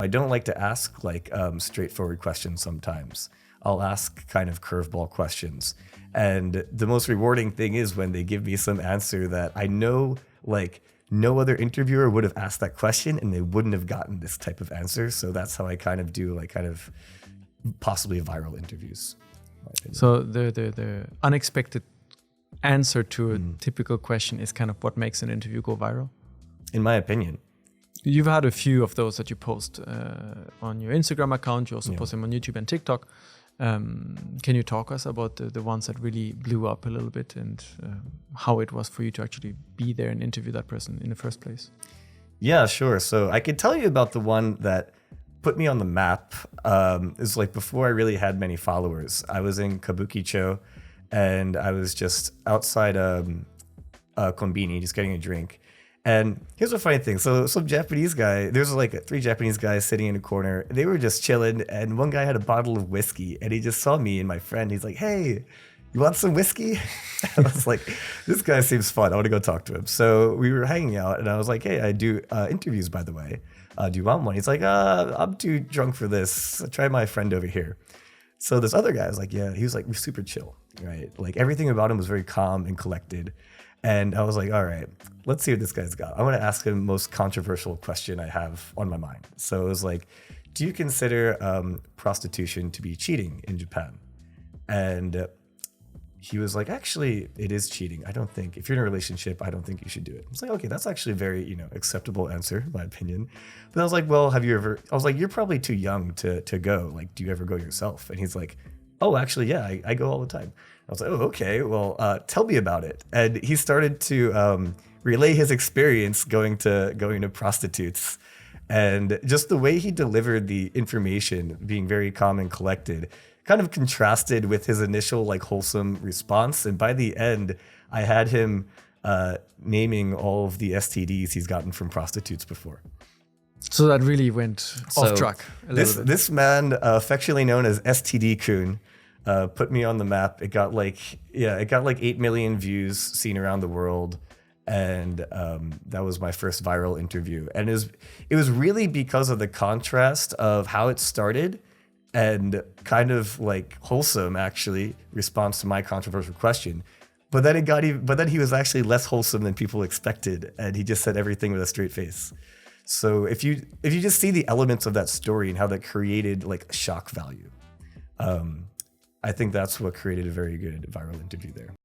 I don't like to ask like straightforward questions sometimes. I'll ask kind of curveball questions. And the most rewarding thing is when they give me some answer that I know like no other interviewer would have asked that question and they wouldn't have gotten this type of answer. So that's how I kind of do like kind of possibly viral interviews. So the unexpected answer to a typical question is kind of what makes an interview go viral? In my opinion. You've had a few of those that you post on your Instagram account. You also post them on YouTube and TikTok. Can you talk us about the ones that really blew up a little bit and how it was for you to actually be there and interview that person in the first place? Yeah, sure. So I could tell you about the one that put me on the map. Is like before I really had many followers. I was in Kabukicho and I was just outside Konbini, just getting a drink. And here's a funny thing. So some Japanese guy, there's like 3 Japanese guys sitting in a corner. They were just chilling. And one guy had a bottle of whiskey and he just saw me and my friend. He's like, hey, you want some whiskey? I was like, this guy seems fun. I want to go talk to him. So we were hanging out and I was like, hey, I do interviews, by the way. Do you want one? He's like, I'm too drunk for this. Try my friend over here. So this other guy was like, yeah, he was like super chill, right? Like everything about him was very calm and collected. And I was like, all right, let's see what this guy's got. I want to ask him the most controversial question I have on my mind. So it was like, do you consider prostitution to be cheating in Japan? And he was like, actually, it is cheating. I don't think, if you're in a relationship, I don't think you should do it. I was like, okay, that's actually a very, acceptable answer, in my opinion. But I was like, well, I was like, you're probably too young to go. Like, do you ever go yourself? And he's like, oh, actually, yeah, I go all the time. I was like, oh, okay, well, tell me about it. And he started to relay his experience going to prostitutes. And just the way he delivered the information, being very calm and collected, kind of contrasted with his initial like wholesome response. And by the end, I had him naming all of the STDs he's gotten from prostitutes before. So that really went off track a little bit. This man, affectionately known as STD-kun, put me on the map. It got like 8 million views seen around the world. And that was my first viral interview. And it was really because of the contrast of how it started and kind of like wholesome, actually, response to my controversial question. But then he was actually less wholesome than people expected. And he just said everything with a straight face. So if you just see the elements of that story and how that created like shock value, I think that's what created a very good viral interview there.